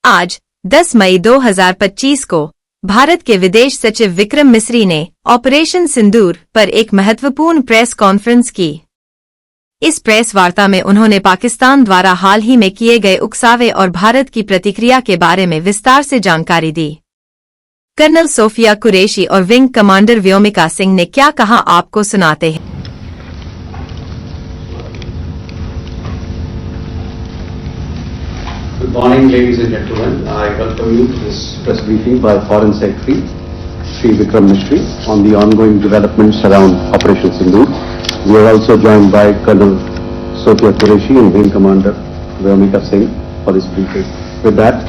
आज 10 मई 2025 को भारत के विदेश सचिव विक्रम मिस्री ने ऑपरेशन सिंदूर पर एक महत्वपूर्ण प्रेस कॉन्फ्रेंस की। इस प्रेस वार्ता में उन्होंने पाकिस्तान द्वारा हाल ही में किए गए उकसावे और भारत की प्रतिक्रिया के बारे में विस्तार से जानकारी दी। कर्नल सोफिया कुरैशी और विंग कमांडर व्योमिका सिंह ने क्या कहा, आपको सुनाते हैं। Good morning, ladies and gentlemen. I welcome you to this press briefing by Foreign Secretary Shri Vikram Misri on the ongoing developments around Operation Sindoor. We are also joined by Colonel Sophia Qureshi and Wing Commander Vyomika Singh for this briefing. With that,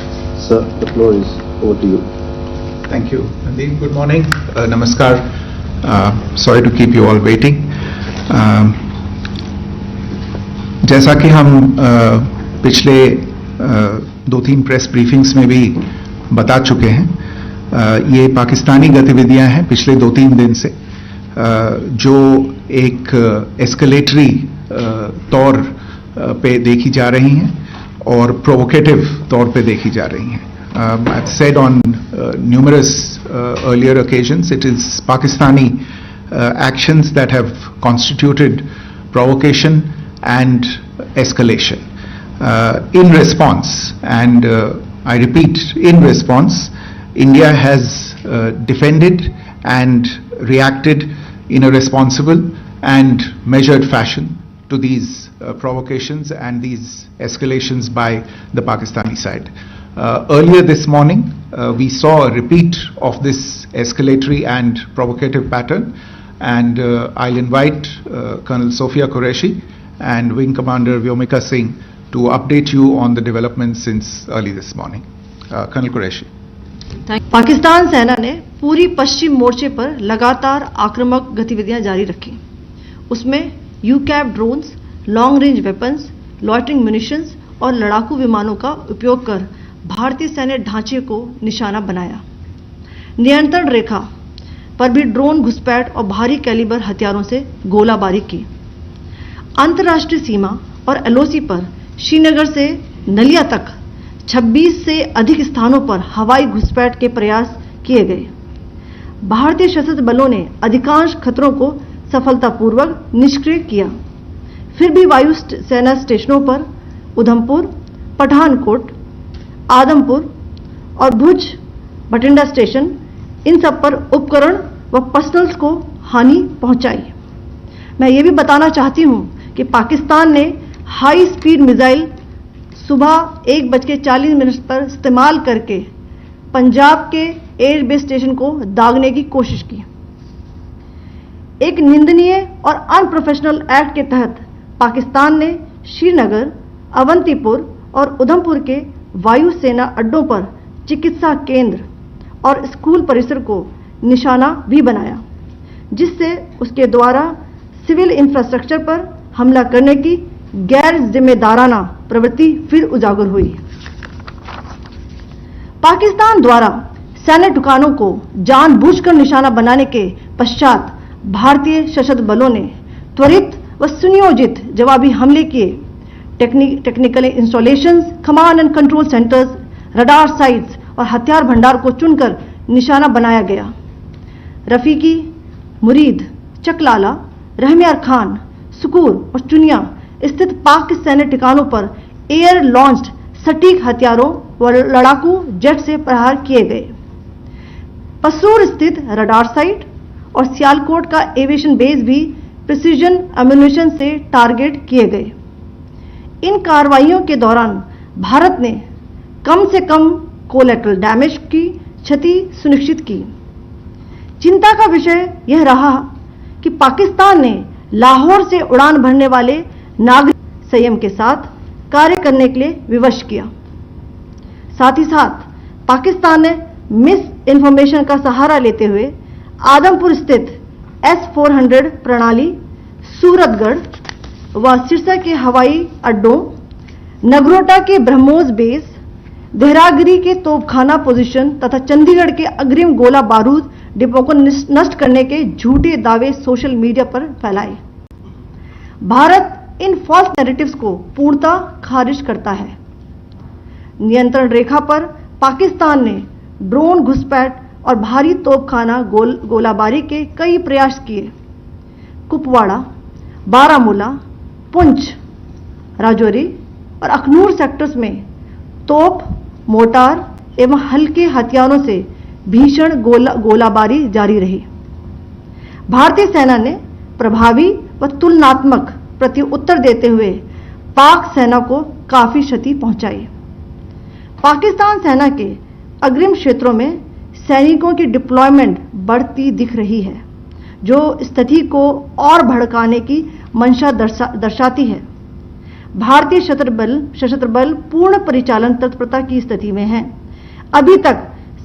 sir, the floor is over to you. Thank you, Nadeem. Good morning. Namaskar. Sorry to keep you all waiting. जैसा कि हम पिछले 2-3 press briefings में भी बता चुके हैं, ये पाकिस्तानी गतिविधियां हैं पिछले 2-3 दिन से, जो एक एस्केलेटरी तौर पे देखी जा रही हैं और प्रोवोकेटिव तौर पे देखी जा रही हैं. I've said on numerous earlier occasions, it is Pakistani actions that have constituted provocation and escalation. In response, and I repeat, in response, India has defended and reacted in a responsible and measured fashion to these provocations and these escalations by the Pakistani side. Earlier this morning, we saw a repeat of this escalatory and provocative pattern, and I'll invite Colonel Sophia Qureshi and Wing Commander Vyomika Singh to update you on the developments since early this morning. Colonel Qureshi. Pakistan सेना ने पूरी पश्चिम मोर्चे पर लगातार आक्रामक गतिविधियां जारी रखी. उसमें यूकैप drones, long range weapons, loitering munitions और लड़ाकू विमानों का उपयोग कर भारतीय सैन्य ढांचे को निशाना बनाया. नियंत्रण रेखा पर भी ड्रोन घुसपैठ और भारी कैलिबर हथियारों से गोलाबारी की. अंतर्राष्ट्रीय सीमा और एलओसी पर श्रीनगर से नलिया तक 26 से अधिक स्थानों पर हवाई घुसपैठ के प्रयास किए गए. भारतीय सशस्त्र बलों ने अधिकांश खतरों को सफलतापूर्वक निष्क्रिय किया. फिर भी वायु सेना स्टेशनों पर उधमपुर, पठानकोट, आदमपुर और भुज बठिंडा स्टेशन, इन सब पर उपकरण व पर्सनल्स को हानि पहुंचाई. मैं ये भी बताना चाहती हूं कि पाकिस्तान ने हाई स्पीड मिसाइल सुबह 1:40 पर इस्तेमाल करके पंजाब के एयरबेस स्टेशन को दागने की कोशिश की. एक निंदनीय और अनप्रोफेशनल एक्ट के तहत पाकिस्तान ने श्रीनगर, अवंतीपुर और उधमपुर के वायु सेना अड्डों पर चिकित्सा केंद्र और स्कूल परिसर को निशाना भी बनाया, जिससे उसके द्वारा सिविल इंफ्रास्ट्रक्चर पर हमला करने की गैर जिम्मेदाराना प्रवृत्ति फिर उजागर हुई. पाकिस्तान द्वारा सैन्य ठिकानों को जानबूझकर निशाना बनाने के पश्चात भारतीय सशस्त्र बलों ने त्वरित व सुनियोजित जवाबी हमले किए. Technical installations, command and control centres, radar sites और हथियार भंडार को चुनकर निशाना बनाया गया. रफीकी, मुरीद, चकलाला, रहमियार खान, सुकूर और चुनिया स्थित पाक सैन्य ठिकानों पर एयर लॉन्च्ड सटीक हथियारों व लड़ाकू जेट से प्रहार किए गए. पसूर स्थित रडार साइट और सियालकोट का एविएशन बेस भी प्रिसीजन एम्यूनिशन से टारगेट किए गए. इन कार्रवाइयों के दौरान भारत ने कम से कम कोलैटरल डैमेज की क्षति सुनिश्चित की. चिंता का विषय यह रहा कि पाकिस्तान ने लाहौर से उड़ान भरने वाले नागरिक संयम के साथ कार्य करने के लिए विवश किया. साथ ही साथ पाकिस्तान ने मिस इन्फॉर्मेशन का सहारा लेते हुए आदमपुर स्थित S-400 प्रणाली, सूरतगढ़ व सिरसा के हवाई अड्डों, नगरोटा के ब्रह्मोस बेस, देहरागिरी के तोपखाना पोजीशन तथा चंडीगढ़ के अग्रिम गोला बारूद डिपो को नष्ट करने के झूठे दावे सोशल मीडिया पर फैलाए. भारत इन फॉल्स नैरेटिव्स को पूर्णतः खारिज करता है. नियंत्रण रेखा पर पाकिस्तान ने ड्रोन घुसपैठ और भारी तोपखाना गोलाबारी के कई प्रयास किए। कुपवाड़ा, बारामूला, पुंछ, राजौरी और अखनूर सेक्टर्स में तोप, मोर्टार एवं हल्के हथियारों से भीषण गोलाबारी जारी रही। भारतीय सेना ने प्रभावी व तुलनात्मक प्रत्युत्तर देते हुए पाक सेना को काफी क्षति पहुंचाई। पाकिस्तान सेना के अग्रिम क्षेत्रों में सैनिकों की डिप्लॉयमेंट बढ़ती दिख रही है, जो स्थिति को और भड़काने की मंशा दर्शाती है। भारतीय सशस्त्र बल पूर्ण परिचालन तत्परता की स्थिति में है। अभी तक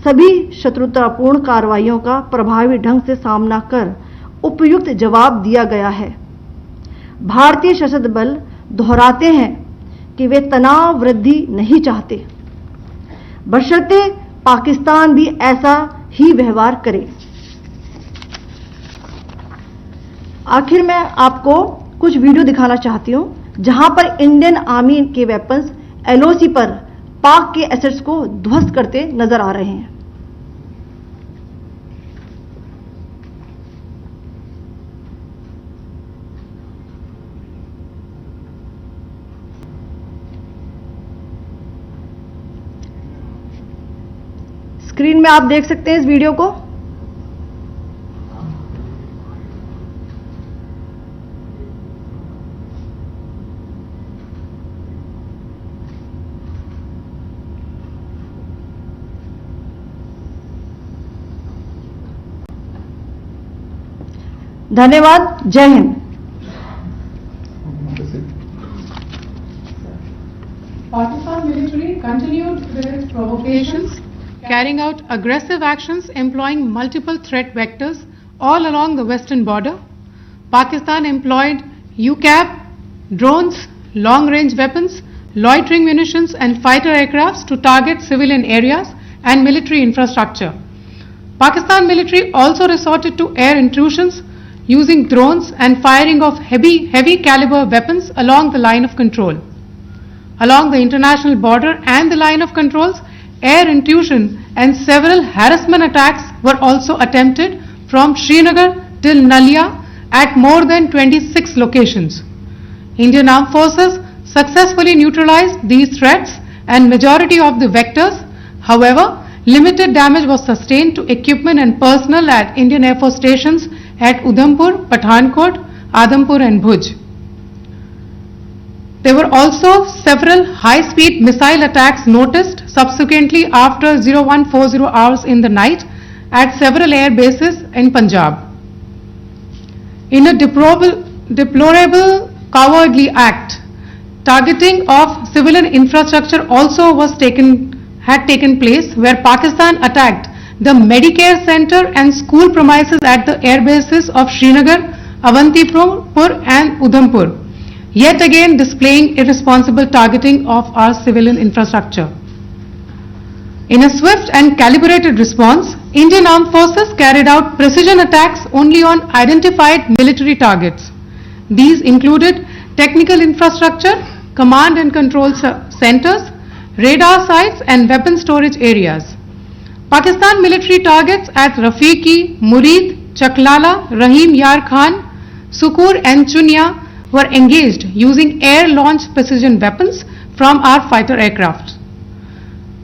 सभी शत्रुतापूर्ण कार्रवाइयों का प्रभावी ढंग से सामना कर उपयुक्त जवाब दिया गया है। भारतीय सशस्त्र बल दोहराते हैं कि वे तनाव वृद्धि नहीं चाहते, बशर्ते पाकिस्तान भी ऐसा ही व्यवहार करे। आखिर मैं आपको कुछ वीडियो दिखाना चाहती हूं, जहां पर इंडियन आर्मी के वेपन्स एलओसी पर पाक के एसेट्स को ध्वस्त करते नजर आ रहे हैं। स्क्रीन में आप देख सकते हैं इस वीडियो को। धन्यवाद। जय Hind. Pakistan military continued with its provocations, carrying out aggressive actions employing multiple threat vectors all along the western border. Pakistan employed UCAV, drones, long-range weapons, loitering munitions and fighter aircrafts to target civilian areas and military infrastructure. Pakistan military also resorted to air intrusions using drones and firing of heavy caliber weapons along the line of control. Along the international border and the line of controls, air intrusion and several harassment attacks were also attempted from Srinagar till Nalia at more than 26 locations. Indian Armed Forces successfully neutralized these threats and majority of the vectors. However, limited damage was sustained to equipment and personnel at Indian Air Force stations at Udhampur, Pathankot, Adampur and Bhuj. There were also several high-speed missile attacks noticed subsequently after 0140 hours in the night at several air bases in Punjab. In a deplorable cowardly act, targeting of civilian infrastructure also had taken place, where Pakistan attacked the Medicare center and school premises at the air bases of Srinagar, Avantipur and Udhampur, yet again displaying irresponsible targeting of our civilian infrastructure. In a swift and calibrated response, Indian Armed Forces carried out precision attacks only on identified military targets. These included technical infrastructure, command and control centers, radar sites and weapon storage areas. Pakistan military targets at Rafiqi, Murid, Chaklala, Rahim Yar Khan, Sukur and Chunya were engaged using air-launched precision weapons from our fighter aircraft.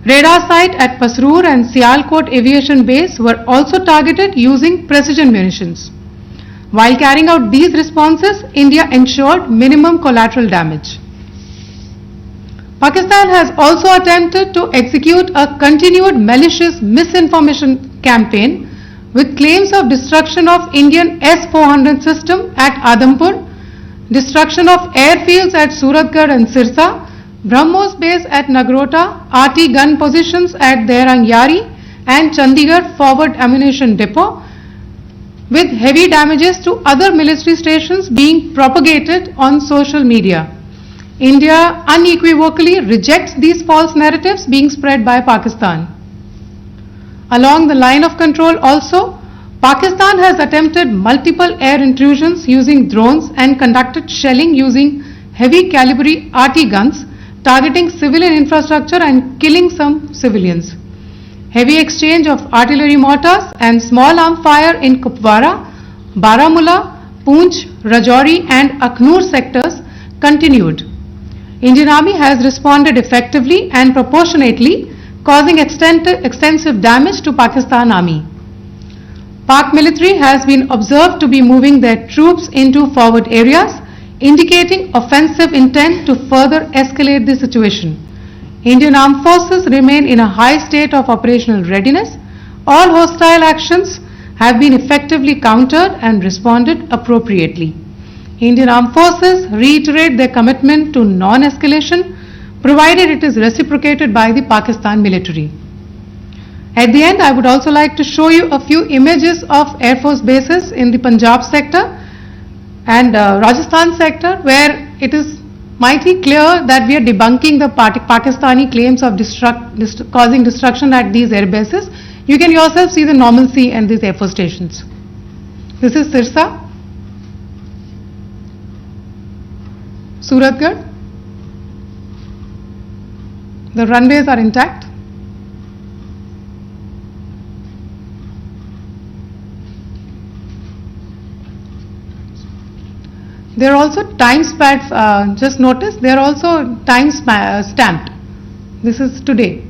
Radar site at Pasroor and Sialkot Aviation Base were also targeted using precision munitions. While carrying out these responses, India ensured minimum collateral damage. Pakistan has also attempted to execute a continued malicious misinformation campaign with claims of destruction of Indian S-400 system at Adampur, destruction of airfields at Suratgarh and Sirsa, BrahMos base at Nagrota, RT gun positions at Derang Yari and Chandigarh forward ammunition depot, with heavy damages to other military stations being propagated on social media. India unequivocally rejects these false narratives being spread by Pakistan. Along the line of control also, Pakistan has attempted multiple air intrusions using drones and conducted shelling using heavy caliber RT guns, targeting civilian infrastructure and killing some civilians. Heavy exchange of artillery mortars and small arm fire in Kupwara, Baramulla, Poonch, Rajouri and Akhnur sectors continued. Indian Army has responded effectively and proportionately, causing extensive damage to Pakistan Army. Pak military has been observed to be moving their troops into forward areas, indicating offensive intent to further escalate the situation. Indian Armed Forces remain in a high state of operational readiness. All hostile actions have been effectively countered and responded appropriately. Indian Armed Forces reiterate their commitment to non-escalation, provided it is reciprocated by the Pakistan military. At the end, I would also like to show you a few images of Air Force bases in the Punjab sector and Rajasthan sector, where it is mighty clear that we are debunking the Pakistani claims of causing destruction at these air bases. You can yourself see the normalcy in these Air Force stations. This is Sirsa, Suratgarh. The runways are intact. They are also time stamped. Just notice they are also time stamped. This is today.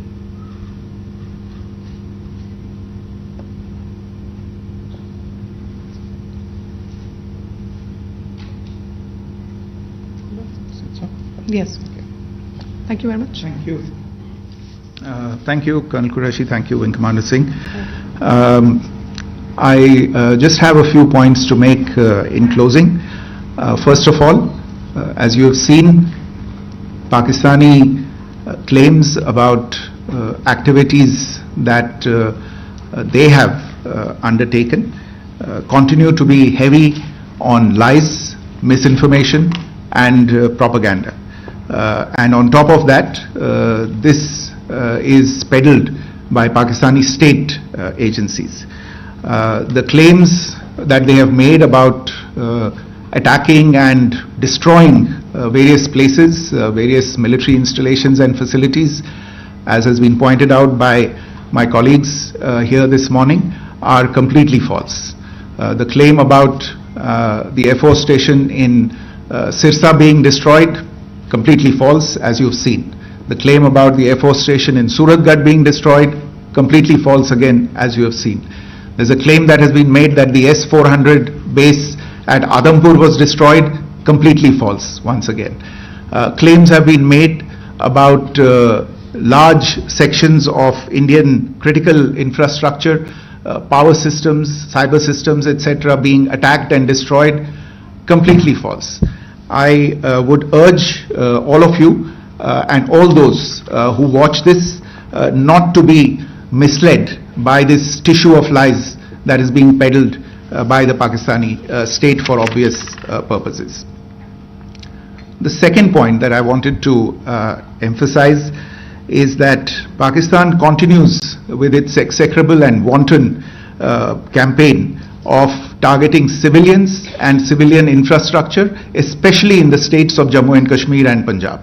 Yes. Thank you very much. Thank you. Thank you, Colonel Qureshi. Thank you, Wing Commander Singh. I just have a few points to make in closing. First of all, as you have seen, Pakistani claims about activities that they have undertaken continue to be heavy on lies, misinformation and propaganda. And on top of that, this is peddled by Pakistani state agencies. The claims that they have made about attacking and destroying various places, various military installations and facilities, as has been pointed out by my colleagues here this morning, are completely false. The claim about the Air Force station in Sirsa being destroyed, completely false, as you've seen. The claim about the Air Force station in Suratgarh being destroyed, completely false again, as you have seen. There's a claim that has been made that the S-400 base at Adampur was destroyed, completely false once again. Claims have been made about large sections of Indian critical infrastructure, power systems, cyber systems, etc. being attacked and destroyed, completely false. I would urge all of you and all those who watch this not to be misled by this tissue of lies that is being peddled by the Pakistani state for obvious purposes. The second point that I wanted to emphasize is that Pakistan continues with its execrable and wanton campaign of targeting civilians and civilian infrastructure, especially in the states of Jammu and Kashmir and Punjab.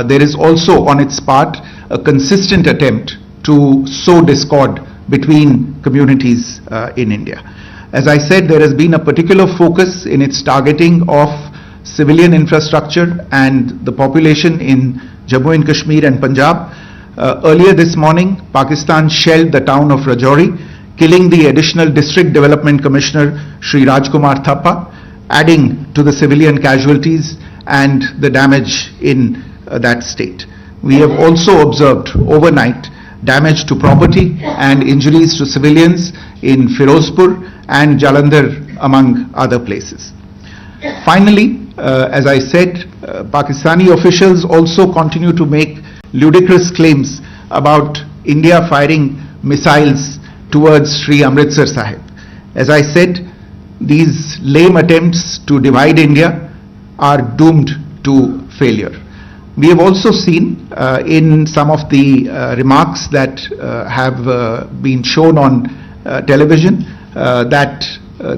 There is also on its part a consistent attempt to sow discord between communities in India. As I said, there has been a particular focus in its targeting of civilian infrastructure and the population in Jammu and Kashmir and Punjab. Earlier this morning, Pakistan shelled the town of Rajouri, killing the additional District Development Commissioner, Shri Rajkumar Thappa, adding to the civilian casualties and the damage in that state. We have also observed overnight damage to property and injuries to civilians in Firozpur and Jalandhar, among other places. Finally, as I said, Pakistani officials also continue to make ludicrous claims about India firing missiles towards Sri Amritsar Sahib. As I said, these lame attempts to divide India are doomed to failure. We have also seen in some of the remarks that have been shown on television that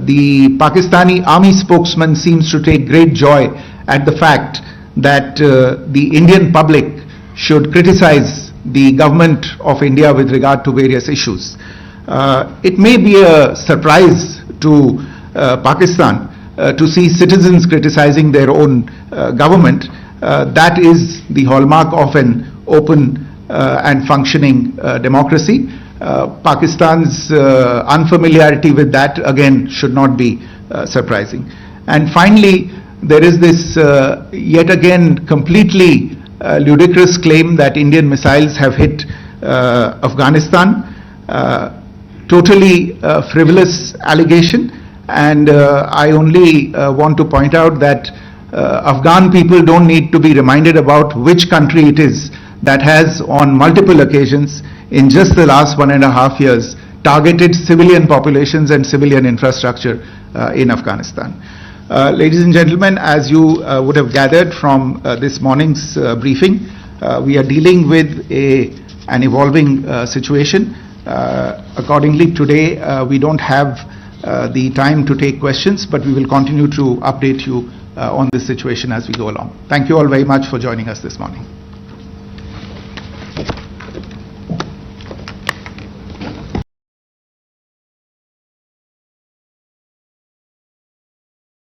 the Pakistani army spokesman seems to take great joy at the fact that the Indian public should criticize the government of India with regard to various issues. It may be a surprise to Pakistan to see citizens criticizing their own government. That is the hallmark of an open and functioning democracy. Pakistan's unfamiliarity with that, again, should not be surprising. And finally, there is this yet again completely ludicrous claim that Indian missiles have hit Afghanistan. Totally frivolous allegation, and I only want to point out that Afghan people don't need to be reminded about which country it is that has on multiple occasions in just the last 1.5 years targeted civilian populations and civilian infrastructure in Afghanistan. Ladies and gentlemen, as you would have gathered from this morning's briefing, we are dealing with an evolving situation. Accordingly, today we don't have the time to take questions, but we will continue to update you on this situation as we go along. Thank you all very much for joining us this morning.